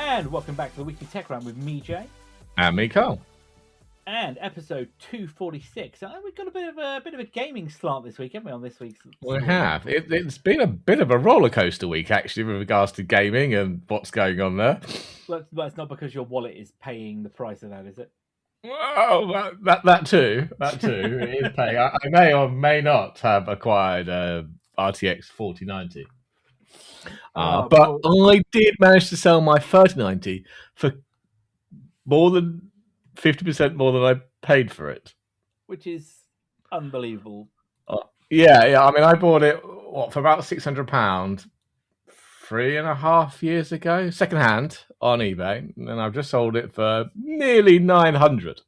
And welcome back to the Weekly Tech Round with me, Jay. And me, Karl. And episode 246. We've got a bit of a gaming slant this week, haven't we, on this week's story? We have. It's been a bit of a roller coaster week, actually, with regards to gaming and what's going on there. But it's not because your wallet is paying the price of that, is it? Well, that too. That too. It is paying. I may or may not have acquired RTX 4090. But I did manage to sell my 3090 for more than 50% more than I paid for it. Which is unbelievable. Yeah. I mean, I bought it for about £600 3.5 years ago, secondhand on eBay, and I've just sold it for nearly 900.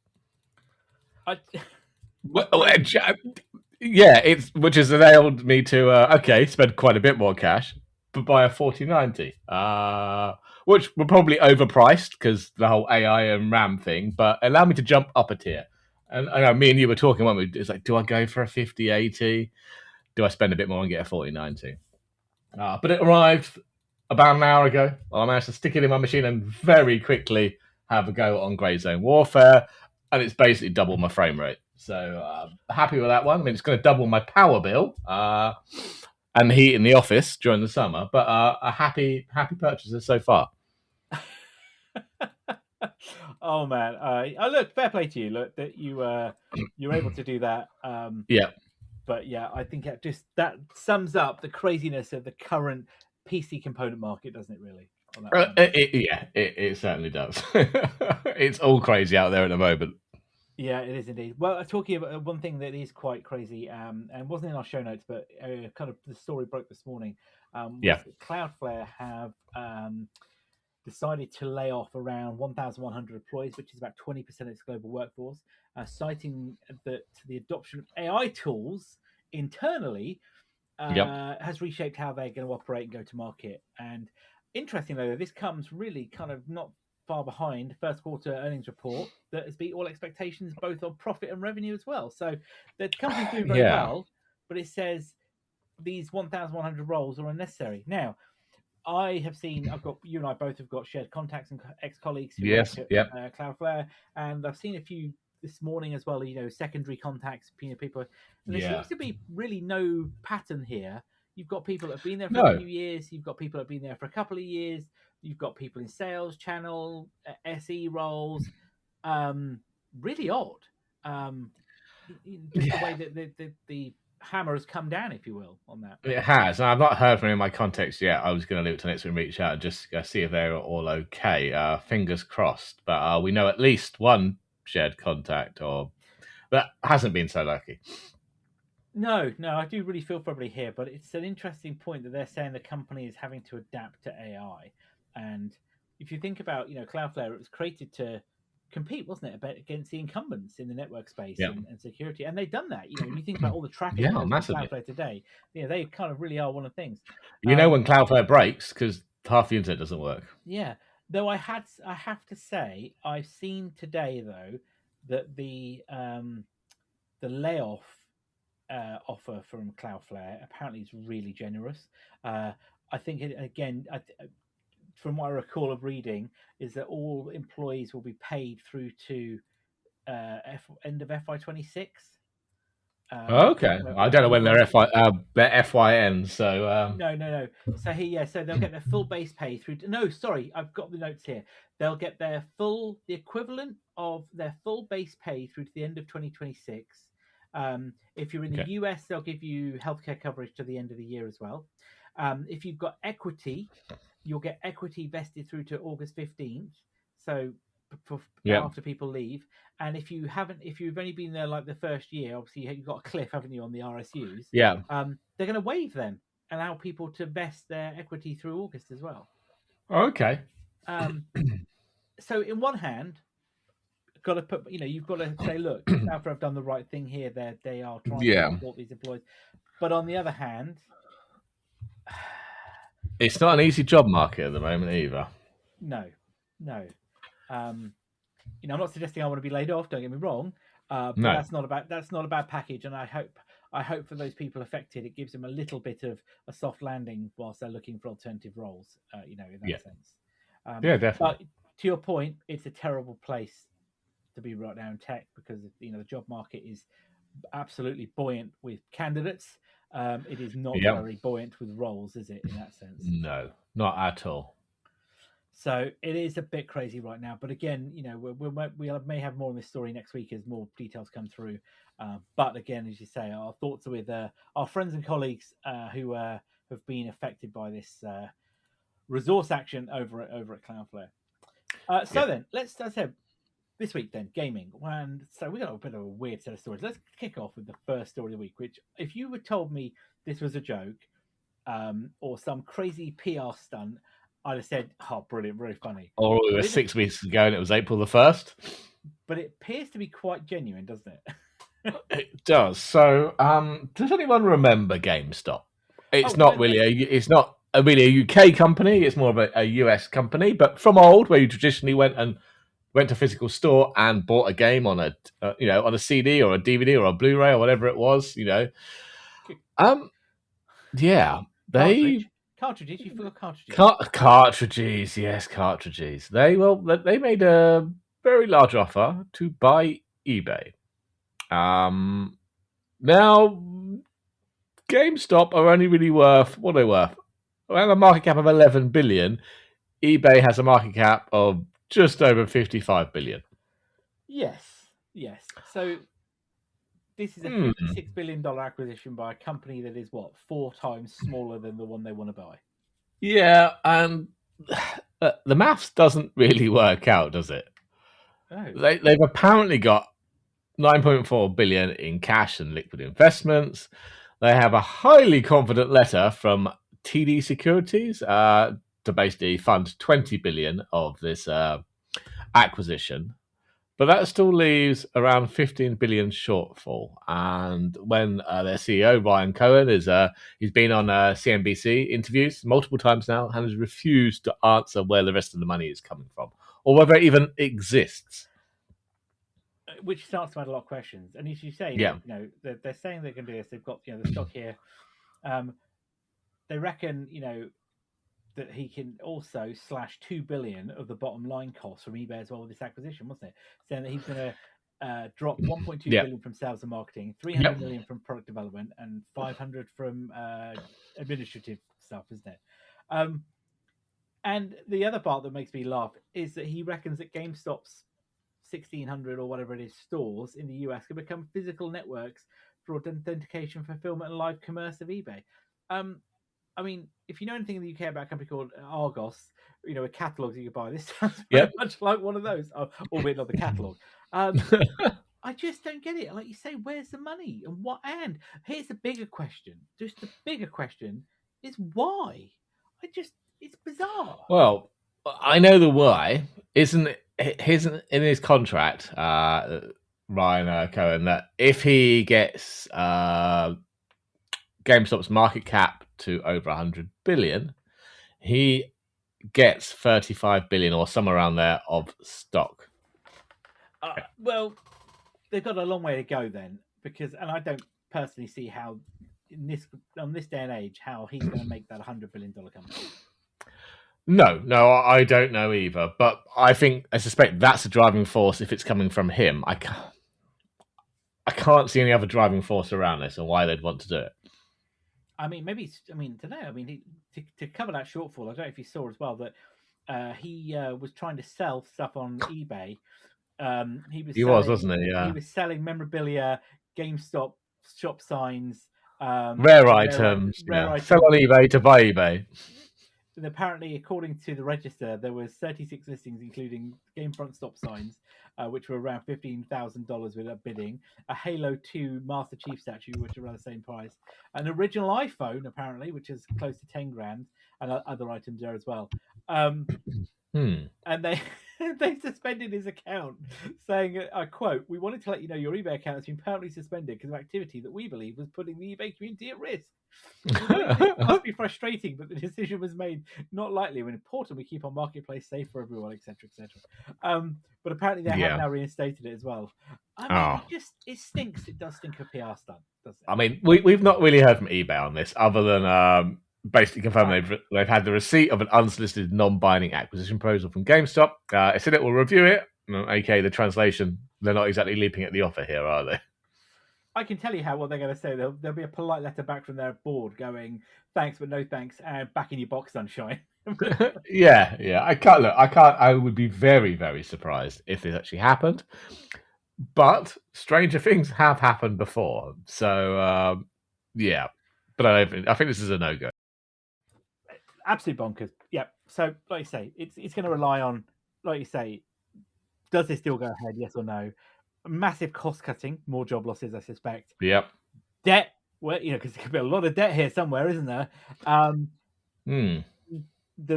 Yeah, which has enabled me to spend quite a bit more cash, but buy a 4090, which were probably overpriced because the whole AI and RAM thing, but allowed me to jump up a tier. And I know me and you were talking, weren't we? It's like, do I go for a 5080? Do I spend a bit more and get a 4090? But it arrived about an hour ago. I managed to stick it in my machine and very quickly have a go on Grey Zone Warfare, and it's basically doubled my frame rate. So happy with that one. I mean, it's going to double my power bill and heat in the office during the summer, but a happy purchaser so far. Oh man! Look, fair play to you. Look, that you're able to do that. Yeah. But yeah, I think that sums up the craziness of the current PC component market, doesn't it? Really? It certainly does. It's all crazy out there at the moment. Yeah, it is indeed. Well, talking about one thing that is quite crazy, and wasn't in our show notes, but kind of the story broke this morning. Cloudflare have decided to lay off around 1,100 employees, which is about 20% of its global workforce, citing that the adoption of AI tools internally has reshaped how they're going to operate and go to market. And interesting, though, this comes really kind of not far behind the first quarter earnings report that has beat all expectations, both on profit and revenue as well. So the company's doing very well, but it says these 1,100 roles are unnecessary. Now, I've got, you and I both have got shared contacts and ex-colleagues who work at Cloudflare, and I've seen a few this morning as well, secondary contacts, people. And there seems to be really no pattern here. You've got people that have been there for a few years. You've got people that have been there for a couple of years. You've got people in sales, channel, SE roles. Really odd. Just the way that the hammer has come down, if you will, on that. It has, and I've not heard from any of my contacts yet. I was going to leave it to next week and reach out and just see if they're all okay. Fingers crossed. But we know at least one shared contact that hasn't been so lucky. No, I do really feel for everybody here, but it's an interesting point that they're saying the company is having to adapt to AI. And if you think about, Cloudflare, it was created to compete, wasn't it, against the incumbents in the network space and security, and they've done that. When you think about all the traffic on Cloudflare today, they kind of really are one of the things. When Cloudflare breaks, because half the internet doesn't work. Yeah, though I have to say, I've seen today though that the layoff offer from Cloudflare apparently is really generous. I think from what I recall of reading, is that all employees will be paid through to end of FY26. Okay, I don't know when their FY ends. So no. So they'll get their full base pay through. No, sorry, I've got the notes here. They'll get the equivalent of their full base pay through to the end of 2026. If you're in the US, they'll give you healthcare coverage to the end of the year as well. If you've got equity, you'll get equity vested through to August 15th. So after people leave. And if you've only been there like the first year, obviously you've got a cliff, haven't you, on the RSUs? Yeah. They're going to waive them, allow people to vest their equity through August as well. Okay. So in one hand, you've got to say, look, after I've done the right thing here, they are trying to support these employees. But on the other hand, it's not an easy job market at the moment either. No. I'm not suggesting I want to be laid off. Don't get me wrong, but that's not a bad package. And I hope for those people affected, it gives them a little bit of a soft landing whilst they're looking for alternative roles. In that sense. Yeah, definitely. But to your point, it's a terrible place to be right now in tech because the job market is absolutely buoyant with candidates. It is not Yep. very buoyant with roles, is it? In that sense. No, not at all. So it is a bit crazy right now. But again, we may have more on this story next week as more details come through. But again, as you say, our thoughts are with our friends and colleagues who have been affected by this resource action over at Cloudflare. So then, let's have this week then gaming. And so we got a bit of a weird set of stories. Let's kick off with the first story of the week. Which, if you had told me this was a joke or some crazy PR stunt, I'd have said, "Oh, brilliant, very funny." Or it was 6 weeks ago and it was April the 1st. But it appears to be quite genuine, doesn't it? It does. So, does anyone remember GameStop? It's not really really a UK company. It's more of a US company, but from old, where you traditionally went to a physical store and bought a game on on a CD or a DVD or a Blu-ray or whatever it was. Yeah, cartridges. You forgot cartridges. Cartridges, yes, cartridges. They made a very large offer to buy eBay. Now GameStop are only really worth what are they worth? Around a market cap of 11 billion. eBay has a market cap of just over 55 billion. Yes. So this is a $56 billion acquisition by a company that is 4 times smaller than the one they want to buy. Yeah, and the maths doesn't really work out, does it? Oh. They've apparently got 9.4 billion in cash and liquid investments. They have a highly confident letter from TD Securities to basically fund 20 billion of this acquisition. But that still leaves around 15 billion shortfall. And when their CEO, Ryan Cohen, he's been on CNBC interviews multiple times now and has refused to answer where the rest of the money is coming from or whether it even exists. Which starts to add a lot of questions. And as you say, they're saying they can do this. They've got the stock here. They reckon that he can also slash 2 billion of the bottom line costs from eBay as well with this acquisition, wasn't it? Saying that he's going to drop 1.2 billion from sales and marketing, 300 million from product development, and 500 from administrative stuff, isn't it? And the other part that makes me laugh is that he reckons that GameStop's 1,600 or whatever it is stores in the US can become physical networks for authentication, fulfillment, and live commerce of eBay. I mean, if you know anything in the UK about a company called Argos, with catalogs you can buy, this sounds very much like one of those, albeit not the catalog. I just don't get it. Like you say, where's the money and what? And here's the bigger question. Just the bigger question is why? It's bizarre. Well, I know the why. Isn't in his contract, Ryan Cohen, that if he gets GameStop's market cap to over 100 billion, he gets 35 billion or somewhere around there of stock. Well, they've got a long way to go then, and I don't personally see how on this day and age how he's going to make that $100 billion company. No, I don't know either. But I suspect that's a driving force if it's coming from him. I can't see any other driving force around this and why they'd want to do it. I mean, to cover that shortfall, I don't know if you saw as well that he was trying to sell stuff on eBay. He was, wasn't he? Yeah. He was selling memorabilia, GameStop shop signs, rare items. Sell on eBay to buy eBay. And apparently, according to the register, there was 36 listings, including Gamefront stop signs, which were around $15,000 without bidding, a Halo 2 Master Chief statue, which are around the same price, an original iPhone, apparently, which is close to 10 grand, and other items there as well. And they suspended his account, saying, I quote, "We wanted to let you know your eBay account has been permanently suspended because of activity that we believe was putting the eBay community at risk. It must be frustrating, but the decision was made not lightly when important we keep our marketplace safe for everyone, etc., etc." But apparently they have now reinstated it as well. I mean, it stinks. It does stink of PR stunt, doesn't it? I mean, we've not really heard from eBay on this, other than basically confirmed they've had the receipt of an unsolicited, non-binding acquisition proposal from GameStop. It said it will review it. Okay, the translation, they're not exactly leaping at the offer here, are they? I can tell you what they're going to say. There'll be a polite letter back from their board going, "Thanks, but no thanks," and back in your box, sunshine. Yeah. I can't. I would be very, very surprised if this actually happened. But stranger things have happened before, so yeah. But I think this is a no-go. Absolute bonkers. Yeah. So, like you say, it's going to rely on, like you say, does this deal go ahead? Yes or no? Massive cost cutting, more job losses, I suspect. Yep. Debt, well, because there could be a lot of debt here somewhere, isn't there? The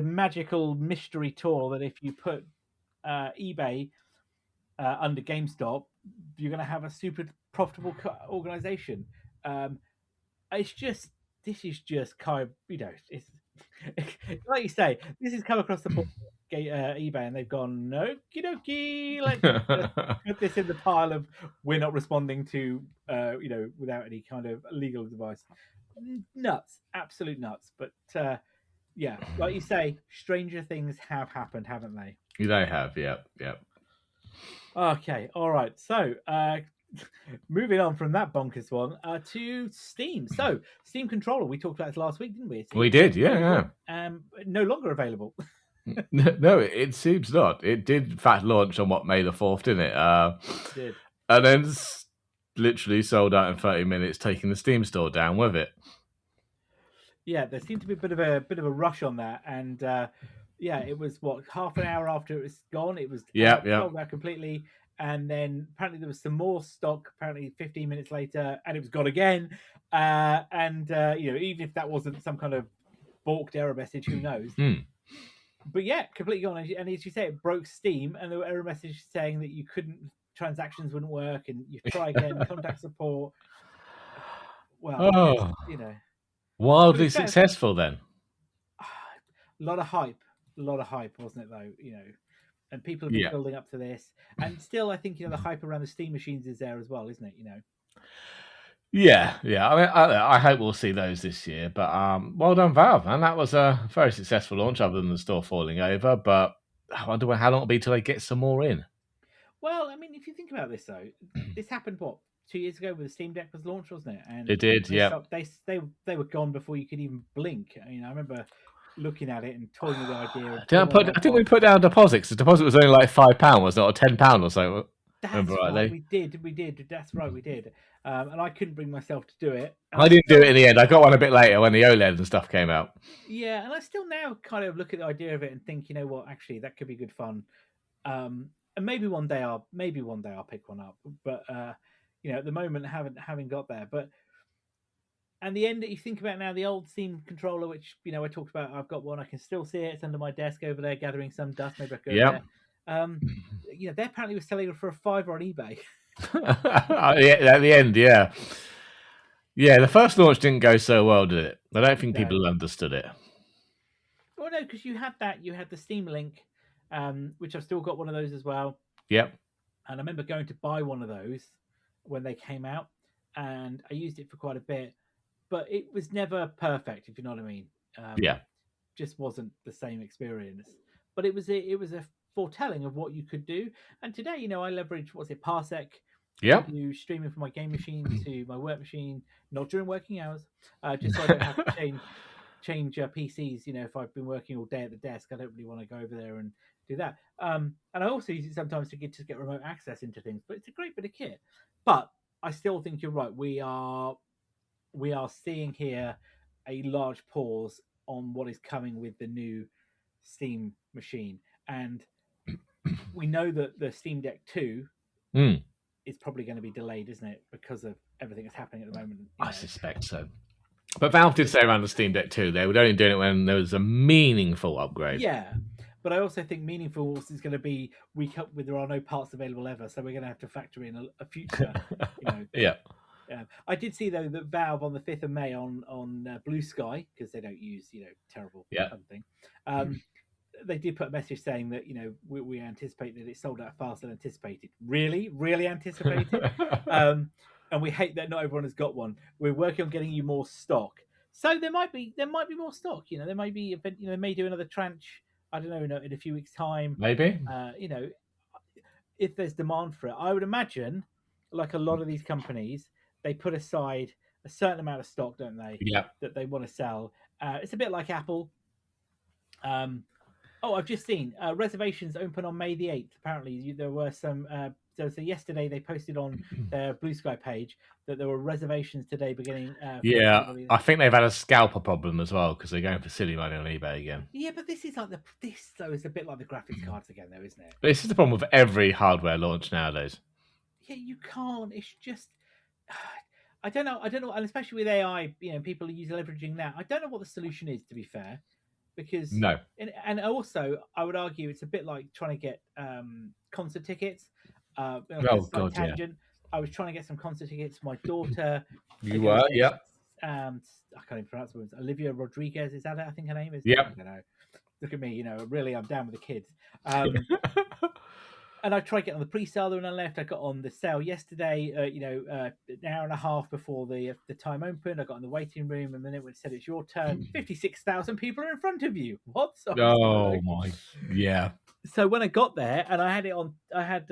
magical mystery tool that if you put eBay under GameStop, you're going to have a super profitable organization. This is just kind of, it's like you say, this has come across the board eBay, and they've gone, okie dokie, let's put this in the pile of we're not responding to, without any kind of legal advice. Nuts, absolute nuts. But yeah, like you say, stranger things have happened, haven't they? They have, yep. Okay, all right. So, moving on from that bonkers one to Steam. So, Steam Controller, we talked about this last week, didn't we? We did, yeah. No longer available. No, it seems not. It did, in fact, launch on May the 4th, didn't it? It did. And then literally sold out in 30 minutes, taking the Steam store down with it. Yeah, there seemed to be a bit of a rush on that, and it was half an hour after it was gone, it was sold out completely, and then apparently there was some more stock. Apparently, 15 minutes later, and it was gone again. Even if that wasn't some kind of balked error message, who knows? But yeah, completely gone. And as you say, it broke Steam, and there were error messages saying that you couldn't, transactions wouldn't work, and you try again, contact support. Well, wildly successful then. A lot of hype, wasn't it though? And people have been building up to this, and still, I think the hype around the Steam machines is there as well, isn't it? Yeah. I mean, I hope we'll see those this year. But well done, Valve, man. That was a very successful launch, other than the store falling over. But I wonder how long it'll be till they get some more in. Well, I mean, if you think about this though, this happened 2 years ago when the Steam Deck was launched, wasn't it? And it did, yeah. They were gone before you could even blink. I mean, I remember looking at it and toying with the idea. I think we put down deposits. The deposit was only like £5, wasn't it, or £10 or so. That's right. We did. That's right, we did. And I couldn't bring myself to do it. I didn't do it in the end. I got one a bit later when the OLED and stuff came out. Yeah, and I still now kind of look at the idea of it and think, you know what, actually, that could be good fun. And maybe one day I'll pick one up. But at the moment, haven't got there. But and the end that you think about now, the old Steam controller, which I talked about, I've got one. I can still see it. It's under my desk over there, gathering some dust. Maybe I go there. They apparently were selling it for $5 on eBay. At the end, yeah. The first launch didn't go so well, did it? I don't think people understood it. Well, no, because you had the Steam Link, which I've still got one of those as well. Yep. And I remember going to buy one of those when they came out, and I used it for quite a bit, but it was never perfect, if you know what I mean. Just wasn't the same experience. But it was a foretelling of what you could do. And today, I leverage Parsec. Yeah. Do streaming from my game machine to my work machine, not during working hours, just so I don't have to change PCs. If I've been working all day at the desk, I don't really want to go over there and do that. And I also use it sometimes to get remote access into things. But it's a great bit of kit. But I still think you're right. We are seeing here a large pause on what is coming with the new Steam machine, and we know that the Steam Deck 2 is probably going to be delayed, isn't it, because of everything that's happening at the moment? I suspect so. But Valve did say around the Steam Deck 2 they were only doing it when there was a meaningful upgrade. Yeah, but I also think meaningful is going to be week up with there are no parts available ever, so we're going to have to factor in a future. Yeah. I did see though that Valve on the 5th of May on Blue Sky, because they don't use terrible something. They did put a message saying that we anticipate that it sold out faster than anticipated. Really anticipated. And we hate that not everyone has got one. We're working on getting you more stock. So there might be more stock. There may be they may do another tranche. I don't know in a few weeks' time. Maybe. If there's demand for it, I would imagine, like a lot of these companies, they put aside a certain amount of stock, don't they? Yeah. That they want to sell. It's a bit like Apple. I've just seen reservations open on May the 8th. Apparently, there were some. So yesterday they posted on their Blue Sky page that there were reservations today beginning. Yeah, I think they've had a scalper problem as well because they're going for silly money on eBay again. Yeah, but this is like this though is a bit like the graphics cards again, though, isn't it? This is the problem with every hardware launch nowadays. Yeah, you can't. It's just. I don't know, and especially with AI, people use leveraging that. I don't know what the solution is, to be fair, because no, and also I would argue it's a bit like trying to get concert tickets. Oh God, tangent. Yeah. I was trying to get some concert tickets for my daughter. You were, yeah. I can't even pronounce the words. Olivia Rodriguez, is that it? I think her name is. Yeah. I don't know. Look at me, really, I'm down with the kids. And I tried getting on the pre-sale when I left. I got on the sale yesterday. An hour and a half before the time opened. I got in the waiting room, and then it said it's your turn. 56,000 people are in front of you. What? Oh my, yeah. So when I got there, and I had it on, I had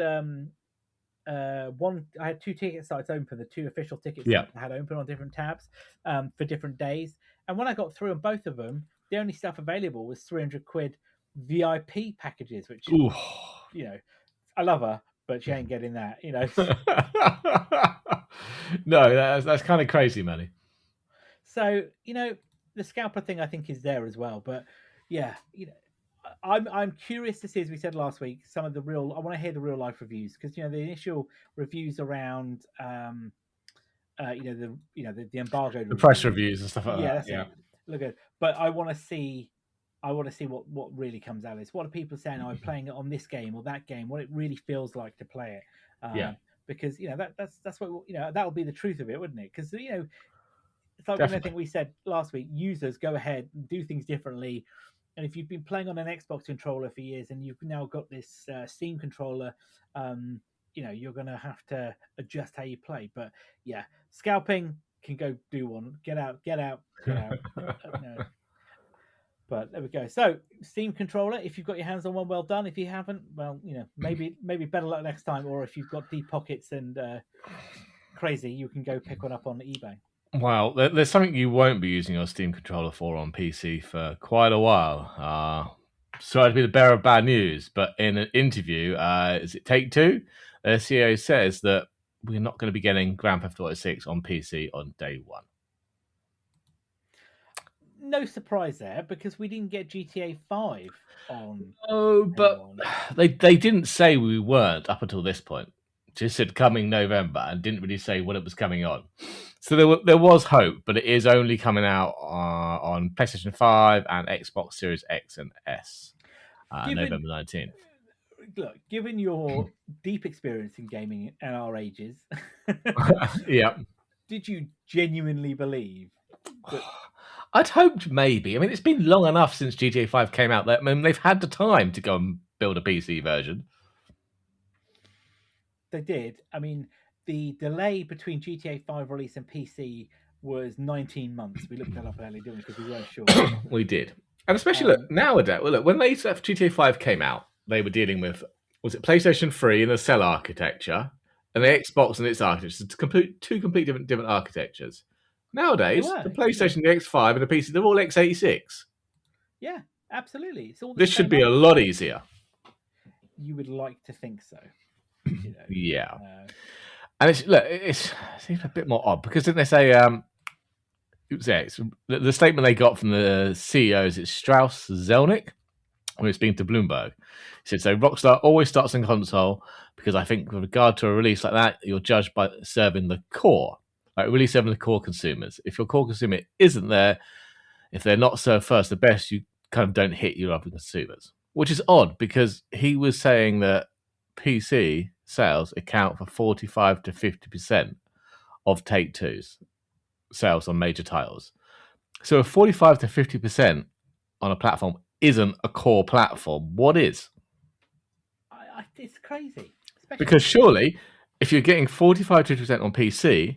I had 2 ticket sites open, the 2 official tickets I had open on different tabs for different days. And when I got through on both of them, the only stuff available was 300 quid VIP packages, which I love her, but she ain't getting that, No, that's kind of crazy money. So the scalper thing I think is there as well, but yeah, I'm curious to see, as we said last week, some of the real. I want to hear the real life reviews because the initial reviews around the embargoed the press reviews and stuff like that. Yeah, look good, but I want to see what really comes out of this. What are people saying? I'm playing it on this game or that game. What it really feels like to play it. Because that's what that will be the truth of it, wouldn't it? Because it's like I think we said last week. Users go ahead and do things differently. And if you've been playing on an Xbox controller for years and you've now got this Steam controller, you're going to have to adjust how you play. But yeah, scalping can go do one. Get out. No. But there we go. So Steam controller, if you've got your hands on one, well done. If you haven't, well, maybe better luck next time. Or if you've got deep pockets and crazy, you can go pick one up on eBay. Well, there's something you won't be using your Steam controller for on PC for quite a while. Sorry to be the bearer of bad news, but in an interview, is it Take-Two? The CEO says that we're not going to be getting Grand Theft Auto 6 on PC on day one. No surprise there, because we didn't get GTA 5 on. Oh, but they didn't say we weren't up until this point. Just said coming November and didn't really say when it was coming on. So there was hope, but it is only coming out on PlayStation 5 and Xbox Series X and S, November 19th. Look, given your deep experience in gaming and our ages, yeah, did you genuinely believe that... I'd hoped maybe. I mean, it's been long enough since GTA 5 came out that they've had the time to go and build a PC version. They did. I mean, the delay between GTA 5 release and PC was 19 months. We looked that up earlier, didn't we? Because we weren't sure. We did. And especially nowadays, when GTA 5 came out, they were dealing with, was it PlayStation 3 and the cell architecture, and the Xbox and its architecture, two complete different architectures. Nowadays, the PlayStation, the X5, and the PC, they're all x86. Yeah, absolutely. It's all this should be a lot easier. You would like to think so. Yeah. And it's a bit more odd, because didn't they say, the statement they got from the CEOs, it's Strauss Zelnick, when it's speaking to Bloomberg. He said, so Rockstar always starts on console, because I think with regard to a release like that, you're judged by serving the core. Like really serving the core consumers. If your core consumer isn't there, if they're not served first the best, you kind of don't hit your other consumers. Which is odd, because he was saying that PC sales account for 45 to 50% of Take-Two's sales on major titles. So if 45 to 50% on a platform isn't a core platform, what is? It's crazy. Because surely, if you're getting 45 to 50% on PC,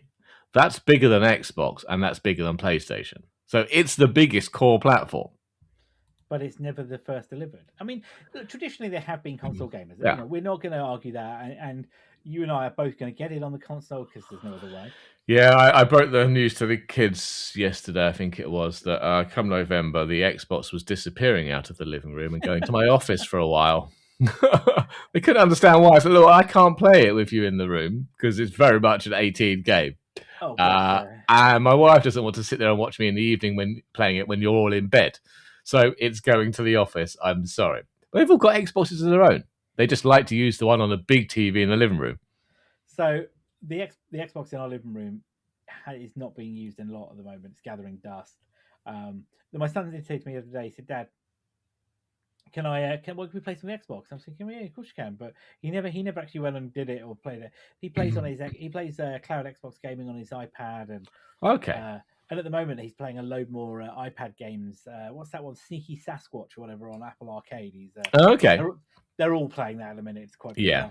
that's bigger than Xbox, and that's bigger than PlayStation. So it's the biggest core platform. But it's never the first delivered. I mean, look, traditionally they have been console gamers. Yeah. You know, we're not going to argue that, and you and I are both going to get it on the console because there's no other way. Yeah, I broke the news to the kids yesterday, I think it was, that come November, the Xbox was disappearing out of the living room and going to my office for a while. They couldn't understand why. I said, look, I can't play it with you in the room because it's very much an 18 game. Oh, God, And my wife doesn't want to sit there and watch me in the evening when playing it when you're all in bed. So it's going to the office. I'm sorry. But they've all got Xboxes of their own. They just like to use the one on a big TV in the living room. So the Xbox in our living room is not being used in a lot at the moment. It's gathering dust. My son did say to me the other day, he said, "Dad, can we play some Xbox?" I'm thinking, yeah, of course you can. But he never actually went and did it or played it. He plays cloud Xbox gaming on his iPad, and okay. And at the moment, he's playing a load more iPad games. What's that one? Sneaky Sasquatch or whatever on Apple Arcade. Okay. They're all playing that at the minute. It's quite yeah.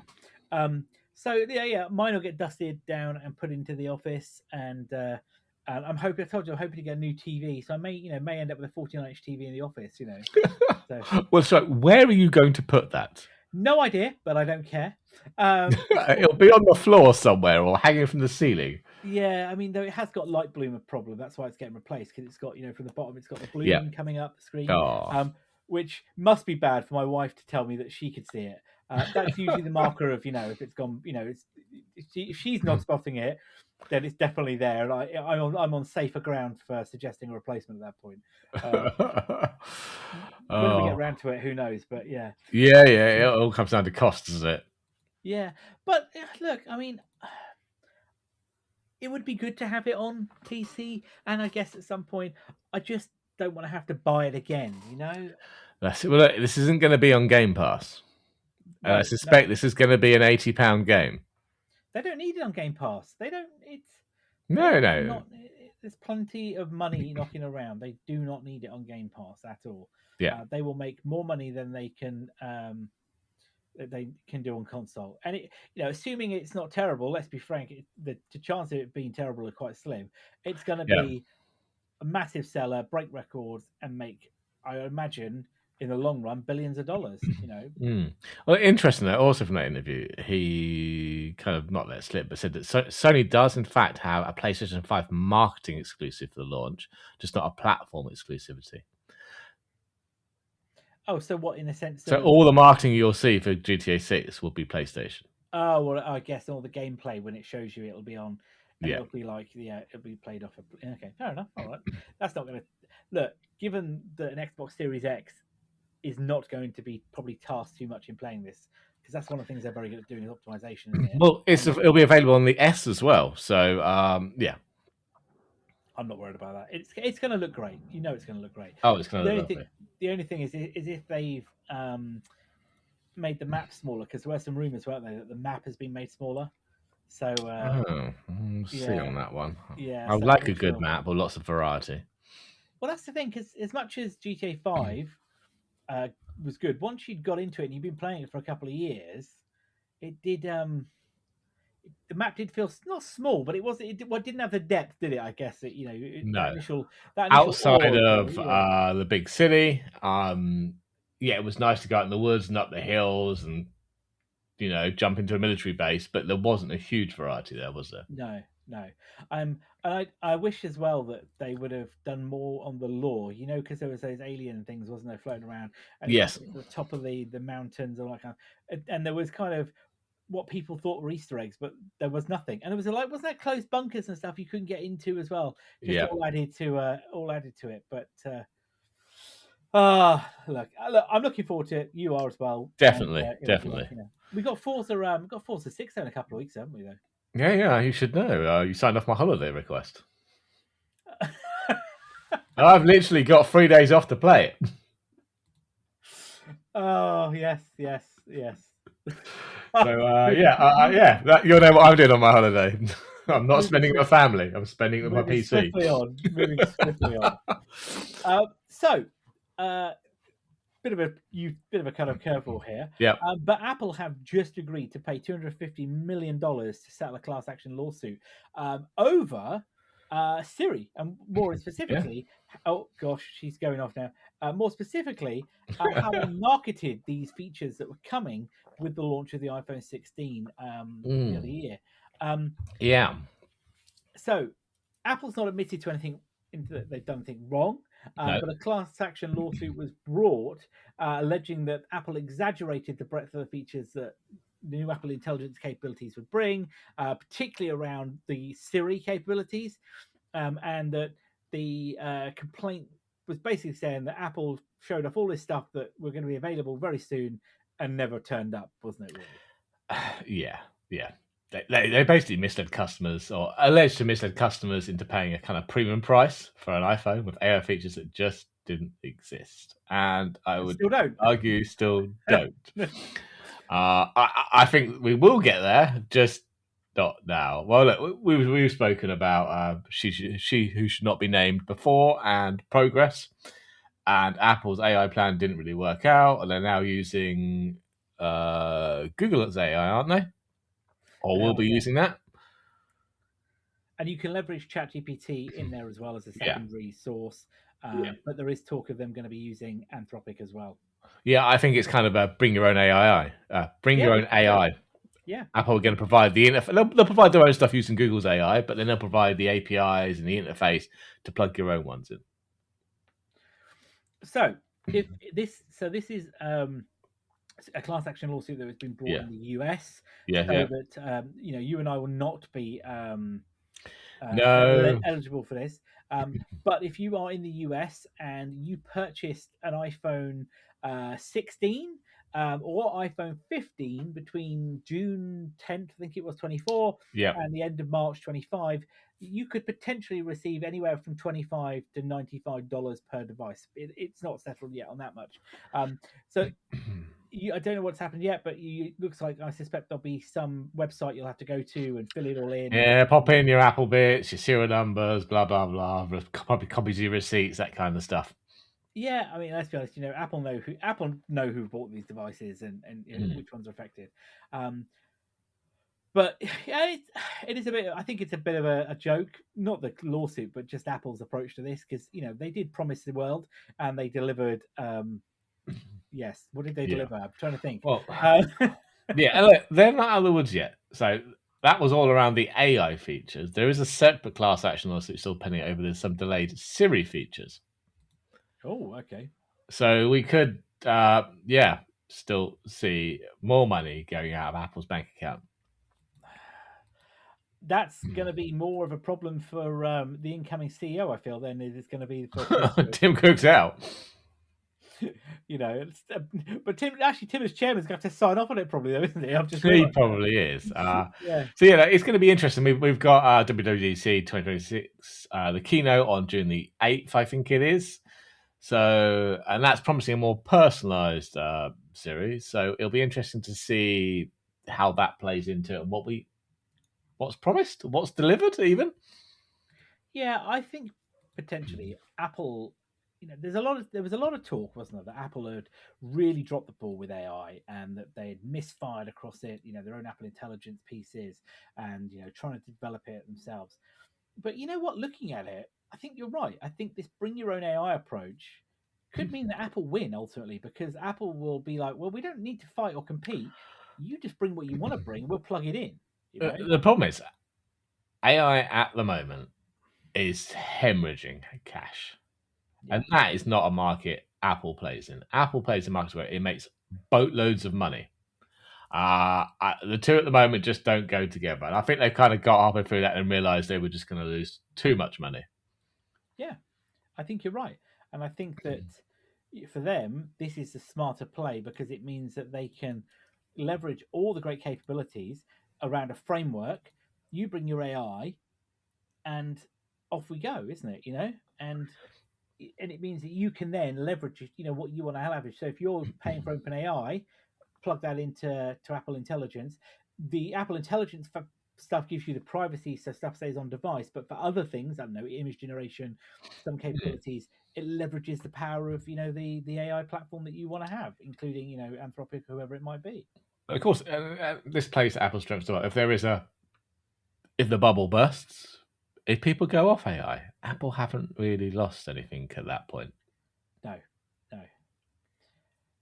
So yeah, mine will get dusted down and put into the office, and I'm hoping. I told you I'm hoping to get a new TV, so I may end up with a 49-inch TV in the office. Well, so where are you going to put that? No idea, but I don't care. It'll be on the floor somewhere or hanging from the ceiling. Yeah, I mean, though it has got light bloom problem. That's why it's getting replaced, because it's got, from the bottom, it's got the bloom coming up the screen, which must be bad for my wife to tell me that she could see it. That's usually the marker of, if it's gone, if she's not spotting it, then it's definitely there. And I'm on safer ground for suggesting a replacement at that point. When we get around to it, who knows? But yeah. Yeah, it all comes down to cost, doesn't it? Yeah, but look, I mean, it would be good to have it on PC, and I guess at some point, I just don't want to have to buy it again. That's it. Well, look, this isn't going to be on Game Pass. No, I suspect this is going to be an £80 game. They don't need it on Game Pass. They don't. No. There's plenty of money knocking around. They do not need it on Game Pass at all. Yeah, they will make more money than they can do on console. And assuming it's not terrible, let's be frank, the chance of it being terrible are quite slim. It's going to be a massive seller, break records, and make, I imagine, in the long run, billions of dollars. Well, interesting though, also from that interview, he kind of not let it slip, but said that Sony does in fact have a PlayStation 5 marketing exclusive for the launch, just not a platform exclusivity. Oh, so what, in a sense? So all the marketing you'll see for GTA 6 will be PlayStation. Oh, well, I guess all the gameplay, when it shows you, it'll be on. And it'll be like, it'll be played off. Okay, fair enough. All right. That's not going to... Look, given that an Xbox Series X is not going to be probably tasked too much in playing this, because that's one of the things they're very good at doing is optimization, isn't it? Well, it'll be available on the S as well. So, yeah. I'm not worried about that. It's going to look great. It's going to look great. Oh, it's going to look lovely. The only thing is if they've made the map smaller, because there were some rumors, weren't there, that the map has been made smaller. So we'll see on that one. Yeah, I would like a good map or lots of variety. Well, that's the thing, because as much as GTA 5 was good, once you'd got into it and you've been playing it for a couple of years, it did. The map did feel not small, but it didn't have the depth, did it? I guess no. That initial outside of the big city, it was nice to go out in the woods and up the hills and jump into a military base, but there wasn't a huge variety there, was there? No. And I wish as well that they would have done more on the lore, because there was those alien things, wasn't there, floating around? And yes, the top of the mountains, all that kind of, and there was kind of what people thought were Easter eggs, but there was nothing. And there was wasn't there closed bunkers and stuff you couldn't get into as well? All added to it. But look, I'm looking forward to it. You are as well. Definitely. We got Forza 6 in a couple of weeks, haven't we? Though. Yeah, you should know. You signed off my holiday request. I've literally got 3 days off to play it. Oh, yes. So, you'll know what I'm doing on my holiday. I'm not spending it with my family. I'm spending it with my PC. Moving swiftly on. Bit of a kind of curveball here. Yeah. But Apple have just agreed to pay $250 million to settle a class action lawsuit over Siri, and more specifically, oh gosh, she's going off now. More specifically, how they marketed these features that were coming with the launch of the iPhone 16 the other year. Yeah. So, Apple's not admitted to anything that they've done anything wrong, No. but a class action lawsuit was brought alleging that Apple exaggerated the breadth of the features that the new Apple Intelligence capabilities would bring, particularly around the Siri capabilities, and that the complaint was basically saying that Apple showed off all this stuff that were going to be available very soon and never turned up, wasn't it? Really? Yeah. They basically misled customers, or alleged to misled customers, into paying a kind of premium price for an iPhone with AI features that just didn't exist, and I would Still don't. argue still don't. I think we will get there, just not now. Well, look, we've spoken about she who should not be named before, and progress, and Apple's AI plan didn't really work out, and they're now using Google's AI, aren't they? Or will be using that. And you can leverage ChatGPT in there as well as a secondary source. But there is talk of them going to be using Anthropic as well. Yeah, I think it's kind of a bring your own AI. Bring your own AI. Yeah. Apple are going to provide the interface. They'll provide their own stuff using Google's AI, but then they'll provide the APIs and the interface to plug your own ones in. So this is a class action lawsuit that has been brought in the US, that you and I will not be eligible for this. But if you are in the US and you purchased an iPhone 16 or iPhone 15 between June 10th, I think it was 24, and the end of March 25, you could potentially receive anywhere from $25 to $95 per device. It's not settled yet on that much. So I don't know what's happened yet, but it looks like, I suspect there'll be some website you'll have to go to and fill it all in. Yeah, pop in your Apple bits, your serial numbers, blah, blah, blah, probably copies of your receipts, that kind of stuff. Yeah, I mean, let's be honest. Apple know who bought these devices and which ones are affected. But yeah, it is a bit. I think it's a bit of a joke, not the lawsuit, but just Apple's approach to this, because they did promise the world and they delivered. Yes, what did they deliver? I'm trying to think. Well, look, they're not out of the woods yet. So that was all around the AI features. There is a separate class action lawsuit still pending over there's some delayed Siri features. Oh, okay. So we could, still see more money going out of Apple's bank account. That's going to be more of a problem for the incoming CEO, I feel, than it is going to be for Tim Cook's out. But Tim as chairman's got to sign off on it, probably, though, isn't he? He probably is. So it's going to be interesting. We've got WWDC 2026, the keynote on June the 8th, I think it is. So, and that's promising a more personalized series. So it'll be interesting to see how that plays into what's promised, what's delivered, even. Yeah, I think potentially Apple. There was a lot of talk, wasn't there, that Apple had really dropped the ball with AI and that they had misfired across it. Their own Apple Intelligence pieces and trying to develop it themselves. But you know what? Looking at it, I think you're right. I think this bring your own AI approach could mean that Apple win ultimately, because Apple will be like, well, we don't need to fight or compete. You just bring what you want to bring. We'll plug it in. The problem is AI at the moment is hemorrhaging cash. And that is not a market Apple plays in. Apple plays in markets where it makes boatloads of money. The two at the moment just don't go together. And I think they've kind of got halfway through that and realized they were just going to lose too much money. Yeah, I think you're right. And I think that for them, this is a smarter play because it means that they can leverage all the great capabilities around a framework. You bring your AI and off we go, isn't it? And it means that you can then leverage, what you want to leverage. So if you're paying for OpenAI, plug that into Apple Intelligence. The Apple Intelligence stuff gives you the privacy, so stuff stays on device. But for other things, I don't know, image generation, some capabilities, it leverages the power of the AI platform that you want to have, including Anthropic, whoever it might be. Of course, this plays to Apple's strengths. If the bubble bursts, if people go off AI, Apple haven't really lost anything at that point. No,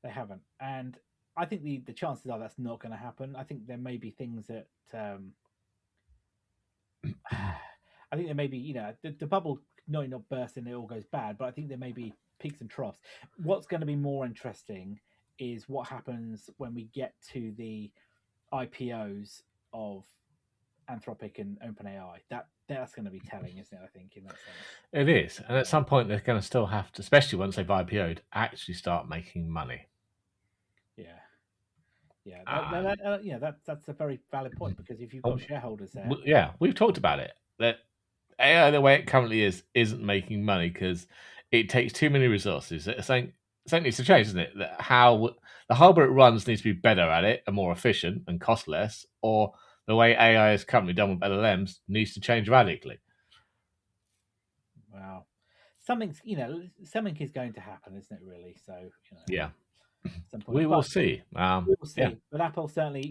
they haven't. And I think the chances are that's not going to happen. I think there may be things that I think there may be, the bubble not burst and it all goes bad, but I think there may be peaks and troughs. What's going to be more interesting is what happens when we get to the IPOs of Anthropic and OpenAI. That's going to be telling, isn't it? I think in that sense. It is, and at some point they're going to still have to, especially once they've IPO'd, actually start making money. Yeah, that's a very valid point, because if you've got shareholders there, yeah, we've talked about it, that AI the way it currently isn't making money because it takes too many resources. Something needs to change, isn't it? That how the hardware it runs needs to be better at it and more efficient and cost less, or the way AI is currently done with LLMs needs to change radically. Wow, something is going to happen, isn't it? Really, so yeah. Some point. We will see. We will see. Yeah. But Apple certainly,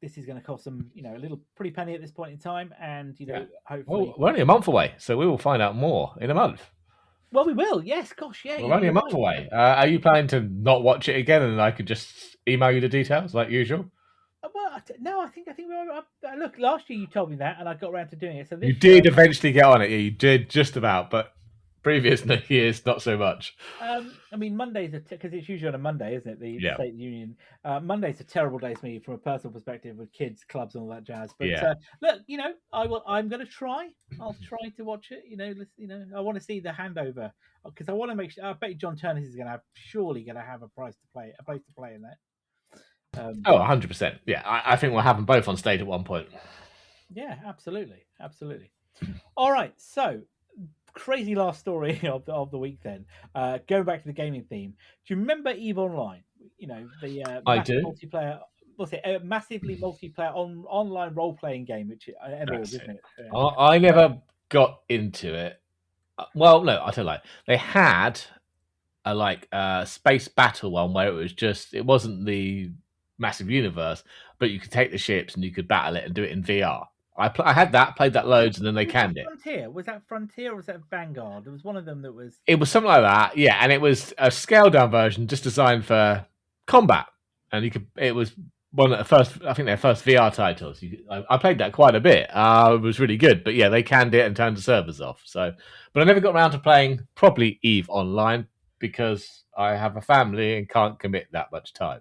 this is going to cost them, a little pretty penny at this point in time, and hopefully, well, we're only a month away, so we will find out more in a month. Well, we will. Yes, gosh, yeah. We're only a month away. Are you planning to not watch it again, and I could just email you the details like usual? Well, no, I think we were. Look, last year you told me that, and I got around to doing it. So you did eventually get on it. Yeah, you did just about, but previous years not so much. I mean, Mondays are because it's usually on a Monday, isn't it? The State of the Union. Monday's a terrible day for me from a personal perspective with kids, clubs, and all that jazz. But look, I'm going to try. I'll try to watch it. I want to see the handover, because I want to make sure. I bet John Turner is surely going to have a place to play in that. 100%. Yeah, I think we'll have them both on stage at one point. Yeah, absolutely. All right, so crazy last story of the week then. Going back to the gaming theme. Do you remember EVE Online? The I do. Multiplayer. What's it? A massively multiplayer online role playing game, which isn't it? I never got into it. Well, no, I tell you, they had a space battle one where it wasn't the massive universe, but you could take the ships and you could battle it and do it in VR. I had that, played that loads, and then they canned it. Frontier? Was that Frontier or was that Vanguard? There was one of them that was. It was something like that, yeah, and it was a scaled down version just designed for combat, and it was one of the first, I think their first VR titles. I played that quite a bit. It was really good, but yeah, they canned it and turned the servers off. So, but I never got around to playing properly EVE Online because I have a family and can't commit that much time.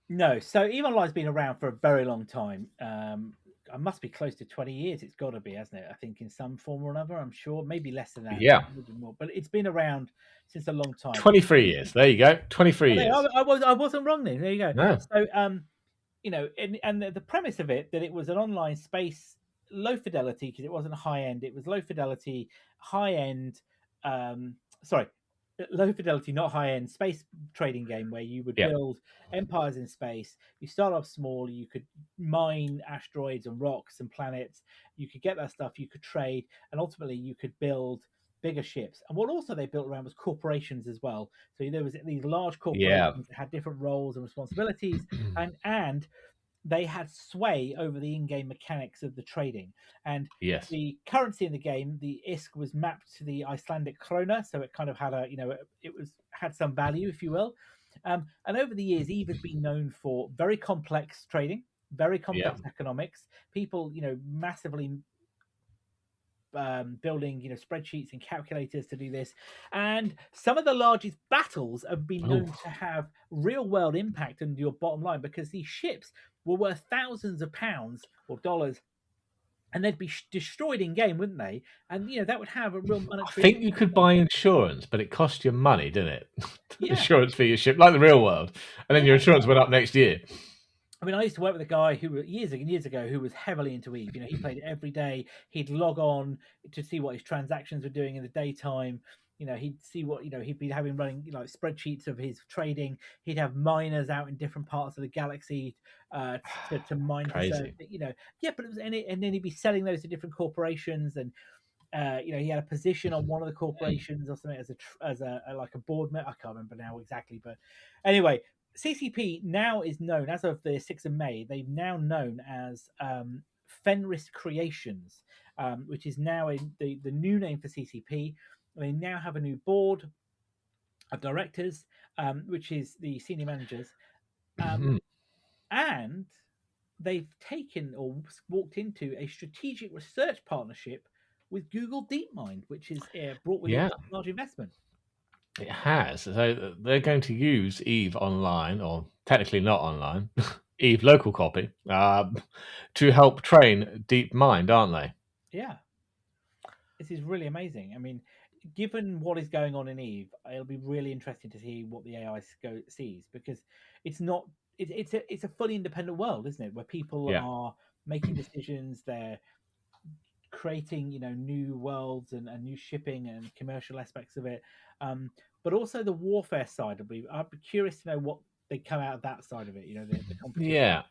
No, so EVE Online's been around for a very long time. I must be close to 20 years. It's got to be, hasn't it? I think in some form or another. I'm sure, maybe less than that. Yeah, maybe more, but it's been around since a long time. 23 years. There you go. 23 years. I wasn't wrong then. There you go. No. So, and the premise of it, that it was an online space, low fidelity, because it wasn't high end. It was low fidelity, high end. Low fidelity, not high end space trading game where you would build empires in space. You start off small. You could mine asteroids and rocks and planets. You could get that stuff. You could trade, and ultimately you could build bigger ships. And what also they built around was corporations as well. So there was these large corporations that had different roles and responsibilities, and they had sway over the in-game mechanics of the trading. And the currency in the game, the ISK, was mapped to the Icelandic krona, so it kind of had had some value, if you will. And over the years, EVE has been known for very complex trading, very complex economics. People, massively building spreadsheets and calculators to do this, and some of the largest battles have been known to have real world impact on your bottom line, because these ships were worth thousands of pounds or dollars, and they'd be destroyed in game, wouldn't they? And that would have a real monetary. I think you could buy insurance, but it cost you money, didn't it? Insurance for your ship, like the real world, and then your insurance went up next year. I mean, I used to work with a guy who years ago who was heavily into EVE. He played it every day. He'd log on to see what his transactions were doing in the daytime. He'd see what he'd be having running spreadsheets of his trading. He'd have miners out in different parts of the galaxy to mine. Crazy. But it was and then he'd be selling those to different corporations, and he had a position on one of the corporations or something as a board member. I can't remember now exactly, but anyway. CCP now is known, as of the 6th of May, they've now known as Fenris Creations, which is now the new name for CCP. They now have a new board of directors, which is the senior managers, and they've taken or walked into a strategic research partnership with Google DeepMind, which is brought with it a large investment. It has. So they're going to use Eve Online, or technically not online, Eve local copy, to help train DeepMind, aren't they? Yeah. This is really amazing. I mean, given what is going on in Eve, it'll be really interesting to see what the AI sees, because it's not it's a fully independent world, isn't it? Where people are making decisions, they're creating new worlds and new shipping and commercial aspects of it, but also the warfare side. I'd be curious to know what they come out of that side of it. The competition. Yeah.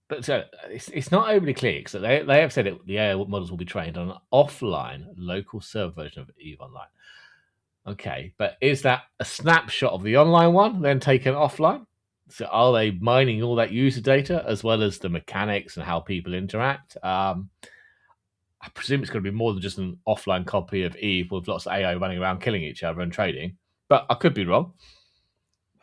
But so it's not overly clear, because they have said the AI models will be trained on an offline local server version of Eve Online. Okay, but is that a snapshot of the online one then taken offline? So are they mining all that user data as well as the mechanics and how people interact? I presume it's going to be more than just an offline copy of Eve with lots of AI running around killing each other and trading. But I could be wrong.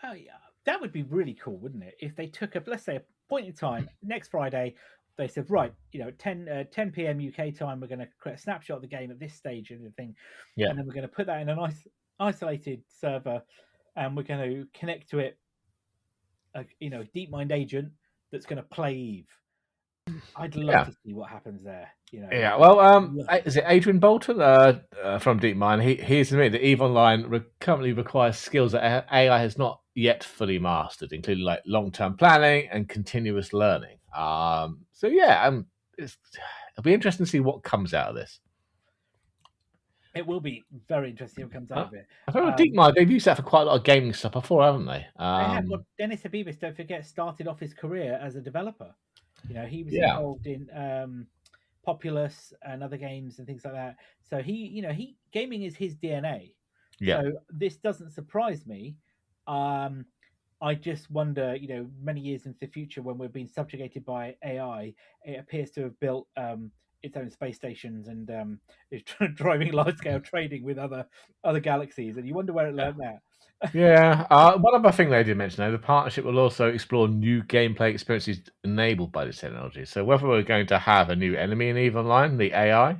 Well, yeah, that would be really cool, wouldn't it? If they took let's say, a point in time next Friday, they said, right, 10 p.m. UK time, we're going to create a snapshot of the game at this stage and everything, and then we're going to put that in a nice isolated server, and we're going to connect to it, a DeepMind agent that's going to play Eve. I'd love to see what happens there. Yeah, well, is it Adrian Bolton from DeepMind? He's admitted that Eve Online currently requires skills that AI has not yet fully mastered, including like long-term planning and continuous learning. So yeah, it'll be interesting to see what comes out of this. It will be very interesting what comes out of it. I don't know, DeepMind, they've used that for quite a lot of gaming stuff before, haven't they? They have. Well, Dennis Habibis, don't forget, started off his career as a developer. He was involved in Populous and other games and things like that. So gaming is his DNA. Yeah. So this doesn't surprise me. I just wonder, many years into the future, when we're being subjugated by AI, it appears to have built its own space stations and is driving large scale trading with other galaxies, and you wonder where it learned that. Yeah. One other thing they did mention, though, the partnership will also explore new gameplay experiences enabled by this technology. So whether we're going to have a new enemy in EVE Online, the AI,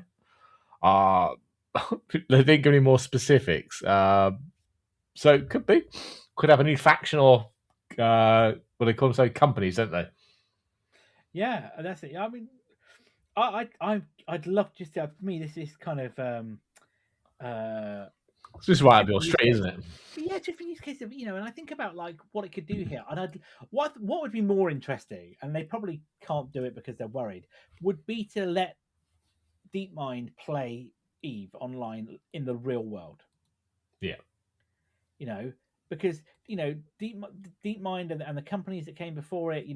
they didn't give any more specifics. So it could have a new faction, or what they call them, companies, don't they? Yeah, that's it. I mean, I'd love just to. For me, this is kind of it's just right up your street, isn't it? But yeah, just for use case of and I think about like what it could do here, and what would be more interesting, and they probably can't do it because they're worried, would be to let DeepMind play Eve online in the real world. Yeah. Because DeepMind and the companies that came before it,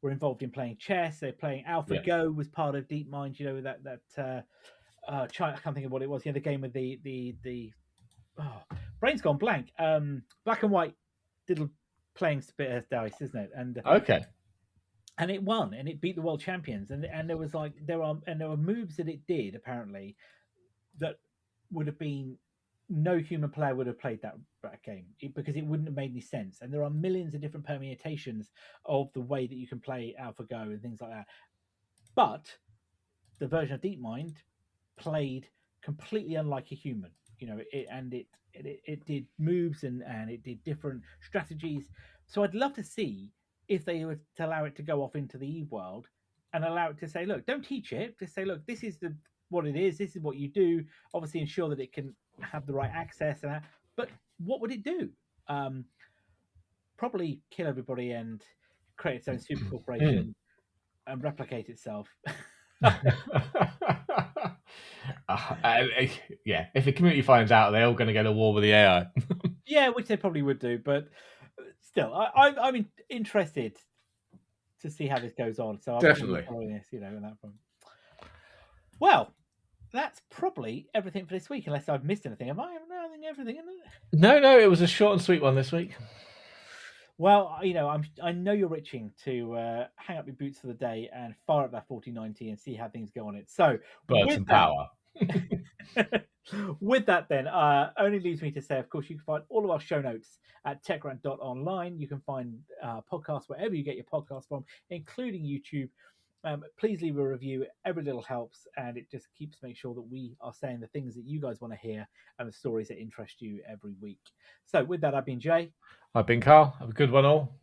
were involved in playing chess. They're playing AlphaGo was part of DeepMind. That China, I can't think of what it was. The game with the brain's gone blank. Black and white little playing bit of dice, isn't it? And okay. And it won, and it beat the world champions. And there was there were moves that it did apparently that would have been no human player would have played that game because it wouldn't have made any sense. And there are millions of different permutations of the way that you can play AlphaGo and things like that. But the version of DeepMind played completely unlike a human. It did moves and it did different strategies. So I'd love to see if they were to allow it to go off into the Eve world and allow it to say, look, don't teach it. Just say, look, this is what it is. This is what you do. Obviously, ensure that it can have the right access and that. But what would it do? Probably kill everybody and create its own super corporation and replicate itself. Yeah, if the community finds out, they're all going to go to war with the AI. Yeah, which they probably would do, but still, I'm interested to see how this goes on. So I'll definitely follow this, in that front. Well, that's probably everything for this week, unless I've missed anything. Am I? I think everything, isn't it? No, it was a short and sweet one this week. Well, I know you're itching to hang up your boots for the day and fire up that 4090 and see how things go on it. So Birds with and that, power. with that, then only leaves me to say, of course, you can find all of our show notes at techrant.online. You can find podcasts wherever you get your podcasts from, including YouTube. Please leave a review. Every little helps, and it just keeps making sure that we are saying the things that you guys want to hear and the stories that interest you every week. So, with that, I've been Jay. I've been Karl. Have a good one all.